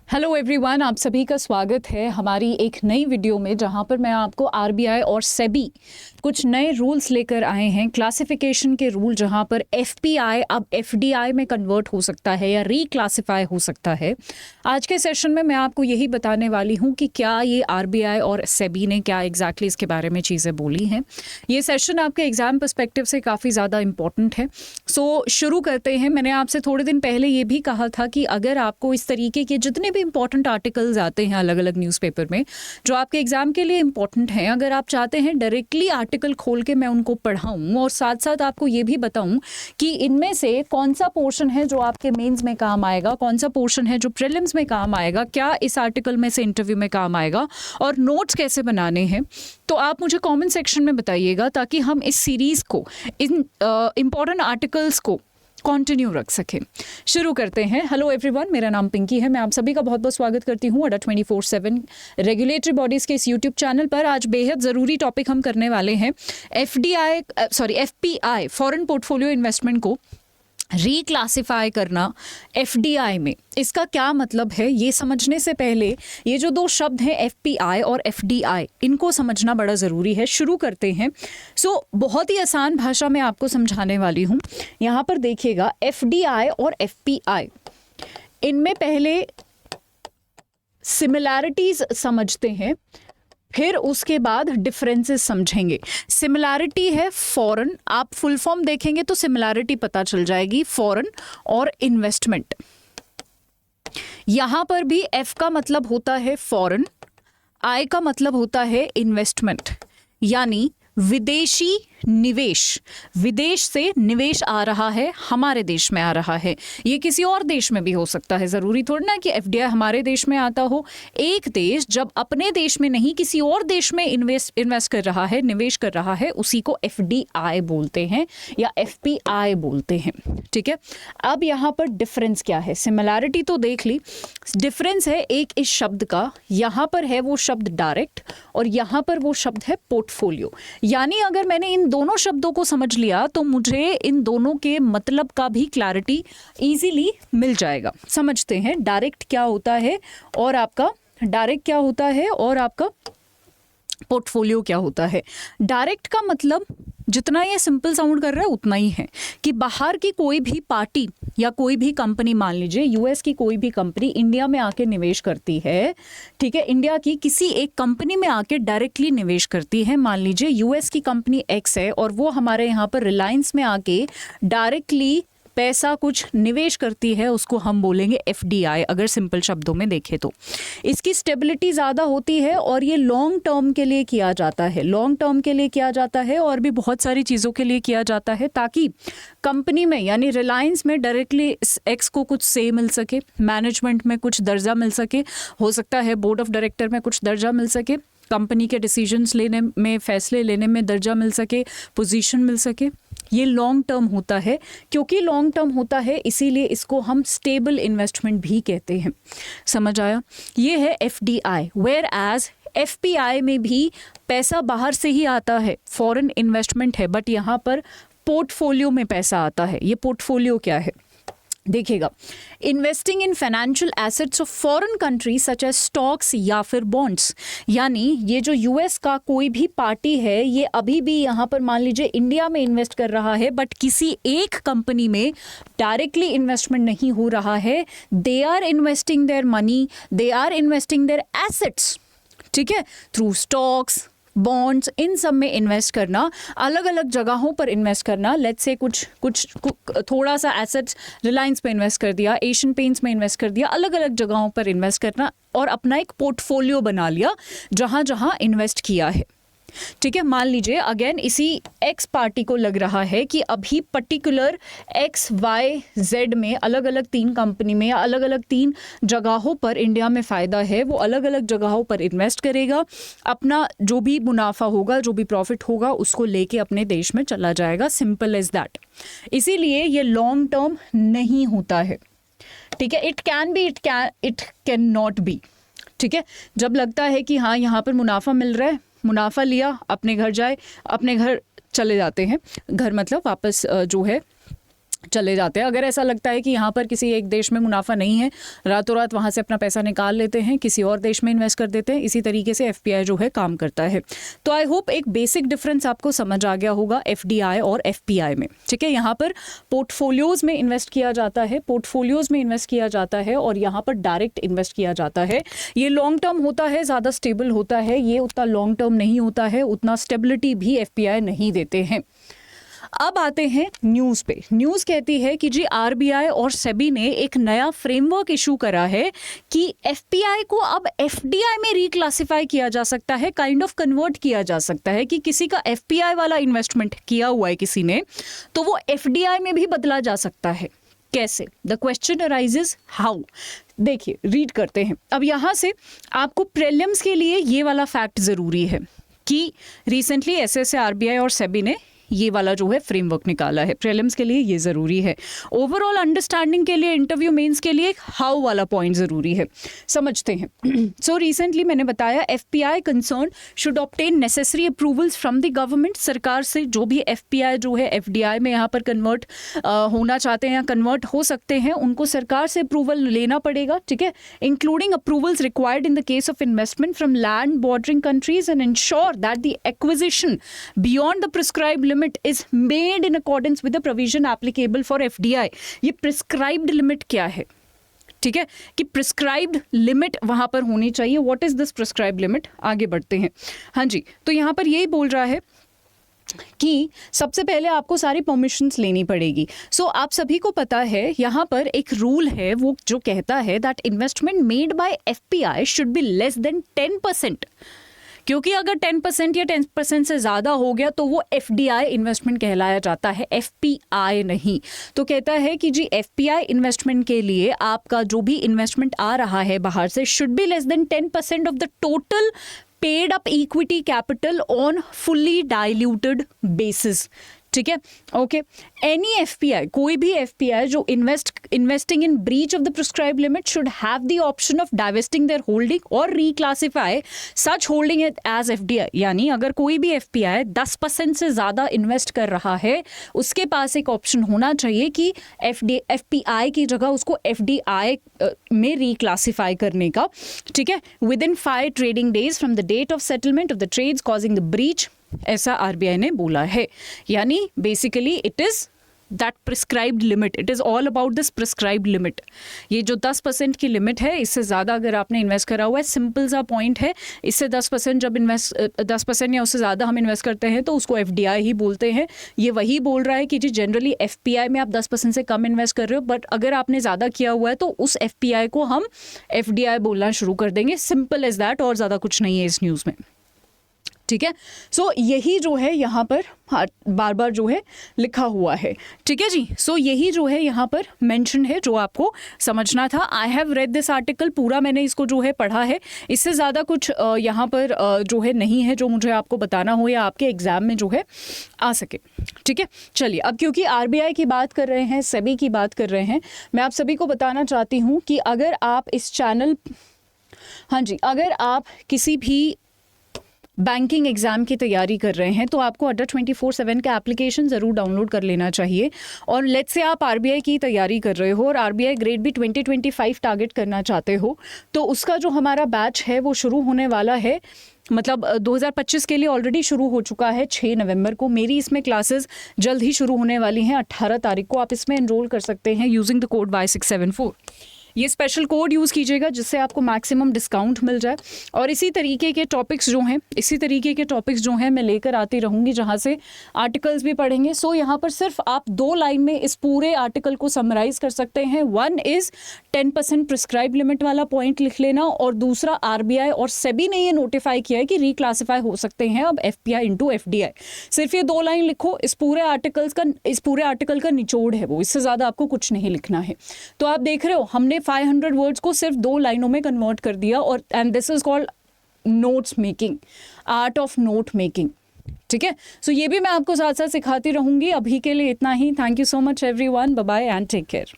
Hello everyone, आप सभी का स्वागत है हमारी एक नई वीडियो में, जहां पर मैं आपको आरबीआई और सेबी कुछ नए रूल्स लेकर आए हैं, क्लासिफिकेशन के रूल, जहां पर एफपीआई अब एफडीआई में कन्वर्ट हो सकता है या रीक्लासिफाई हो सकता है। आज के सेशन में मैं आपको यही बताने वाली हूं कि क्या ये आरबीआई और सेबी ने क्या एग्जैक्टली इसके बारे में चीज़ें बोली हैं। ये सेशन आपके एग्जाम पर्सपेक्टिव से काफ़ी ज़्यादा इंपॉर्टेंट है। सो शुरू करते हैं। मैंने आपसे थोड़े दिन पहले ये भी कहा था कि अगर आपको इस तरीके के जितने भी इंपॉर्टेंट आर्टिकल्स आते हैं अलग अलग न्यूज़पेपर में जो आपके एग्जाम के लिए इंपॉर्टेंट हैं, अगर आप चाहते हैं डायरेक्टली आर्टिकल खोल के मैं उनको पढ़ाऊं और साथ साथ आपको ये भी बताऊं कि इनमें से कौन सा पोर्शन है जो आपके मेंस में काम आएगा, कौन सा पोर्शन है जो प्रीलिम्स में काम आएगा, क्या इस आर्टिकल में से इंटरव्यू में काम आएगा और नोट्स कैसे बनाने हैं, तो आप मुझे कमेंट सेक्शन में बताइएगा ताकि हम इस सीरीज को, इन इंपॉर्टेंट आर्टिकल्स को कंटिन्यू रख सकें। शुरू करते हैं। हेलो एवरीवन, मेरा नाम पिंकी है। मैं आप सभी का बहुत बहुत स्वागत करती हूँ अड्डा 24/7 रेगुलेटरी बॉडीज़ के इस यूट्यूब चैनल पर। आज बेहद ज़रूरी टॉपिक हम करने वाले हैं एफपीआई फॉरेन पोर्टफोलियो इन्वेस्टमेंट को रीक्लासिफाई करना एफडीआई में। इसका क्या मतलब है, ये समझने से पहले ये जो दो शब्द हैं एफपीआई और एफडीआई, इनको समझना बड़ा ज़रूरी है। शुरू करते हैं। बहुत ही आसान भाषा में आपको समझाने वाली हूँ। यहाँ पर देखिएगा, एफडीआई और एफपीआई, इनमें पहले सिमिलैरिटीज़ समझते हैं, फिर उसके बाद डिफरेंसेस समझेंगे। सिमिलैरिटी है फॉरेन, आप फुल फॉर्म देखेंगे तो सिमिलैरिटी पता चल जाएगी, फॉरेन और इन्वेस्टमेंट। यहां पर भी एफ का मतलब होता है फॉरेन, आई का मतलब होता है इन्वेस्टमेंट, यानी विदेशी निवेश। विदेश से निवेश आ रहा है, हमारे देश में आ रहा है। ये किसी और देश में भी हो सकता है, ज़रूरी थोड़ी ना कि एफडीआई हमारे देश में आता हो। एक देश जब अपने देश में नहीं किसी और देश में इन्वेस्ट कर रहा है, निवेश कर रहा है, उसी को एफडीआई बोलते हैं या एफपीआई बोलते हैं। ठीक है, अब यहाँ पर डिफरेंस क्या है? सिमिलैरिटी तो देख ली, डिफरेंस है एक इस शब्द का। यहाँ पर है वो शब्द डायरेक्ट और यहाँ पर वो शब्द है पोर्टफोलियो। यानी अगर मैंने इन दोनों शब्दों को समझ लिया तो मुझे इन दोनों के मतलब का भी क्लैरिटी इजीली मिल जाएगा। समझते हैं डायरेक्ट क्या होता है और आपका पोर्टफोलियो क्या होता है। डायरेक्ट का मतलब जितना ये सिंपल साउंड कर रहा है उतना ही है कि बाहर की कोई भी पार्टी या कोई भी कंपनी, मान लीजिए यूएस की कोई भी कंपनी इंडिया में आके निवेश करती है। ठीक है, इंडिया की किसी एक कंपनी में आके डायरेक्टली निवेश करती है। मान लीजिए यूएस की कंपनी एक्स है और वो हमारे यहाँ पर रिलायंस में आके डायरेक्टली पैसा कुछ निवेश करती है, उसको हम बोलेंगे एफडीआई, अगर सिंपल शब्दों में देखें तो। इसकी स्टेबिलिटी ज़्यादा होती है और ये लॉन्ग टर्म के लिए किया जाता है, लॉन्ग टर्म के लिए किया जाता है और भी बहुत सारी चीज़ों के लिए किया जाता है, ताकि कंपनी में यानी रिलायंस में डायरेक्टली एक्स को कुछ से मिल सके, मैनेजमेंट में कुछ दर्जा मिल सके, हो सकता है बोर्ड ऑफ डायरेक्टर में कुछ दर्जा मिल सके, कंपनी के डिसीजंस लेने में, फैसले लेने में दर्जा मिल सके, पोजीशन मिल सके। ये लॉन्ग टर्म होता है। क्योंकि लॉन्ग टर्म होता है इसीलिए इसको हम स्टेबल इन्वेस्टमेंट भी कहते हैं। समझ आया? ये है एफडीआई। वेयर एज एफपीआई में भी पैसा बाहर से ही आता है, फॉरेन इन्वेस्टमेंट है, बट यहाँ पर पोर्टफोलियो में पैसा आता है। ये पोर्टफोलियो क्या है देखिएगा, investing in financial assets of foreign country such as stocks या फिर बॉन्ड्स। यानी ये जो यूएस का कोई भी पार्टी है, ये अभी भी यहाँ पर मान लीजिए इंडिया में इन्वेस्ट कर रहा है, बट किसी एक कंपनी में डायरेक्टली इन्वेस्टमेंट नहीं हो रहा है। They are investing their money, they are investing their assets, ठीक है, थ्रू स्टॉक्स, बॉन्ड्स, इन सब में इन्वेस्ट करना, अलग अलग जगहों पर इन्वेस्ट करना। लेट्स से कुछ थोड़ा सा एसेट्स रिलायंस पे इन्वेस्ट कर दिया, एशियन पेंट्स में इन्वेस्ट कर दिया, अलग अलग जगहों पर इन्वेस्ट करना और अपना एक पोर्टफोलियो बना लिया जहाँ जहाँ इन्वेस्ट किया है। ठीक है, मान लीजिए अगेन इसी एक्स पार्टी को लग रहा है कि अभी पर्टिकुलर एक्स वाई जेड में अलग अलग 3 कंपनी में या अलग अलग 3 जगहों पर इंडिया में फ़ायदा है, वो अलग अलग जगहों पर इन्वेस्ट करेगा, अपना जो भी मुनाफा होगा, जो भी प्रॉफिट होगा, उसको लेके अपने देश में चला जाएगा। Simple as that. इसीलिए ये लॉन्ग टर्म नहीं होता है। ठीक है, it can be, it can not be. ठीक है, जब लगता है कि हाँ यहाँ पर मुनाफा मिल रहा है, मुनाफा लिया, अपने घर चले जाते हैं। घर मतलब वापस जो है चले जाते हैं। अगर ऐसा लगता है कि यहाँ पर किसी एक देश में मुनाफा नहीं है, रातों रात वहाँ से अपना पैसा निकाल लेते हैं, किसी और देश में इन्वेस्ट कर देते हैं। इसी तरीके से एफपीआई जो है काम करता है। तो आई होप एक बेसिक डिफरेंस आपको समझ आ गया होगा एफडीआई और एफपीआई में। ठीक है, यहाँ पर पोर्टफोलियोज में इन्वेस्ट किया जाता है, और यहाँ पर डायरेक्ट इन्वेस्ट किया जाता है। ये लॉन्ग टर्म होता है, ज़्यादा स्टेबल होता है। ये उतना लॉन्ग टर्म नहीं होता है, उतना स्टेबिलिटी भी एफपीआई नहीं देते हैं। अब आते हैं न्यूज़ पे। न्यूज़ कहती है कि जी आरबीआई और सेबी ने एक नया फ्रेमवर्क इशू करा है कि एफपीआई को अब एफडीआई में रिक्लासिफाई किया जा सकता है, काइंड ऑफ कन्वर्ट किया जा सकता है कि किसी का एफपीआई वाला इन्वेस्टमेंट किया हुआ है किसी ने, तो वो एफडीआई में भी बदला जा सकता है। कैसे? The question arises how. देखिए, रीड करते हैं। अब यहाँ से आपको प्रीलिम्स के लिए ये वाला फैक्ट ज़रूरी है कि रिसेंटली एसएसए, आरबीआई और सेबी ने ये वाला जो है फ्रेमवर्क निकाला है। प्रीलिम्स के लिए ये ज़रूरी है, ओवरऑल अंडरस्टैंडिंग के लिए, इंटरव्यू मेंस के लिए हाउ वाला पॉइंट ज़रूरी है। समझते हैं। सो रिसेंटली मैंने बताया FPI concern should obtain necessary approvals from the government. सरकार से जो भी एफपीआई जो है एफडीआई में यहाँ पर कन्वर्ट होना चाहते हैं या कन्वर्ट हो सकते हैं, उनको सरकार से अप्रूवल लेना पड़ेगा। ठीक है, including approvals required in the case of investment from land bordering countries and ensure that the acquisition beyond the prescribed limit is made in accordance with the provision applicable for FDI। ये prescribed limit क्या है? ठीक है, कि prescribed limit वहां पर होनी चाहिए। What is this prescribed limit? आगे बढ़ते हैं। हाँ जी, तो यहाँ पर यही बोल रहा है कि सबसे पहले आपको सारी परमिशंस लेनी पड़ेगी। सो आप सभी को पता है यहाँ पर एक रूल है वो जो कहता है that investment made by FPI should be less than 10%। क्योंकि अगर 10% या 10% से ज़्यादा हो गया तो वो एफडीआई इन्वेस्टमेंट कहलाया जाता है, एफपीआई नहीं। तो कहता है कि जी एफपीआई इन्वेस्टमेंट के लिए आपका जो भी इन्वेस्टमेंट आ रहा है बाहर से should be less than 10% of the total paid up equity capital on fully diluted basis. ठीक है, ओके। एनी एफपीआई, कोई भी एफपीआई जो investing in breach of the prescribed limit should have the option of divesting their holding और reclassify such holding as FDI. यानी अगर कोई भी एफपीआई 10% से ज़्यादा इन्वेस्ट कर रहा है, उसके पास एक ऑप्शन होना चाहिए कि एफपीआई की जगह उसको एफडीआई में रिक्लासिफाई करने का। ठीक है, within 5 trading days from the date of settlement of the trades causing the breach, ऐसा आरबीआई ने बोला है। यानी basically it is that prescribed limit, it is all about this prescribed limit. ये जो 10% की लिमिट है, इससे ज़्यादा अगर आपने इन्वेस्ट करा हुआ है, सिंपल सा पॉइंट है, इससे 10% जब 10% या उससे ज़्यादा हम इन्वेस्ट करते हैं तो उसको एफडीआई ही बोलते हैं। ये वही बोल रहा है कि जी जनरली एफपीआई में आप 10% से कम इन्वेस्ट कर रहे हो, बट अगर आपने ज़्यादा किया हुआ है तो उस एफपीआई को हम एफडीआई बोलना शुरू कर देंगे। सिंपल एज दैट, और ज़्यादा कुछ नहीं है इस न्यूज़ में। ठीक है, सो यही जो है यहाँ पर बार बार जो है लिखा हुआ है। ठीक है जी, सो यही जो है यहाँ पर मेंशन है जो आपको समझना था। I have read this article, पूरा मैंने इसको जो है पढ़ा है। इससे ज़्यादा कुछ यहाँ पर जो है नहीं है जो मुझे आपको बताना हो या आपके एग्जाम में जो है आ सके। ठीक है, चलिए अब क्योंकि आरबीआई की बात कर रहे हैं, सेबी की बात कर रहे हैं, मैं आप सभी को बताना चाहती हूँ कि अगर आप इस चैनल, हाँ जी, अगर आप किसी भी बैंकिंग एग्जाम की तैयारी कर रहे हैं तो आपको अड्डा 24/7 का एप्लीकेशन ज़रूर डाउनलोड कर लेना चाहिए। और लेट्स से आप आरबीआई की तैयारी कर रहे हो और आरबीआई ग्रेड बी 2025 टारगेट करना चाहते हो, तो उसका जो हमारा बैच है वो शुरू होने वाला है, मतलब 2025 के लिए ऑलरेडी शुरू हो चुका है 6 नवंबर को। मेरी इसमें क्लासेस जल्द ही शुरू होने वाली हैं 18 तारीख को। आप इसमें एनरोल कर सकते हैं यूजिंग द कोड Y674। ये स्पेशल कोड यूज़ कीजिएगा जिससे आपको मैक्सिमम डिस्काउंट मिल जाए। और इसी तरीके के टॉपिक्स जो हैं मैं लेकर आती रहूँगी, जहाँ से आर्टिकल्स भी पढ़ेंगे। सो यहाँ पर सिर्फ आप 2 लाइन में इस पूरे आर्टिकल को समराइज़ कर सकते हैं। 1 इज़ 10% प्रिस्क्राइब लिमिट वाला पॉइंट लिख लेना, और दूसरा आरबीआई और सेबी ने ये नोटिफाई किया है कि रिक्लासिफाई हो सकते हैं अब एफपीआई इनटू एफडीआई। सिर्फ ये 2 लाइन लिखो, इस पूरे आर्टिकल का निचोड़ है वो, इससे ज़्यादा आपको कुछ नहीं लिखना है। तो आप देख रहे हो हमने 500 वर्ड्स को सिर्फ 2 लाइनों में कन्वर्ट कर दिया, और and this is called notes making, art of note making. ठीक है, सो ये भी मैं आपको साथ साथ सिखाती रहूंगी। अभी के लिए इतना ही। Thank you so much everyone, bye bye and take care.